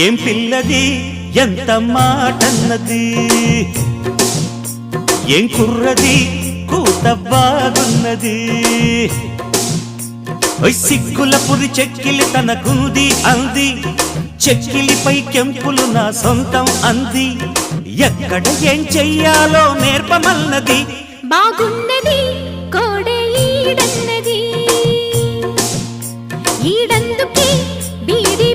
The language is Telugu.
ఏం పిల్లది ఎంత మాటన్నది ఏం కుర్రది కూత బాగున్నది సిగ్గుల పురి చెక్కిలి తనకుంది అంది చెక్కిలిపై కెంపులు నా సొంతం అంది ఎక్కడ ఏం చెయ్యాలో నేర్పమన్నది బాగున్నది కోడే ఈడన్నది ఈడందుకే బీడి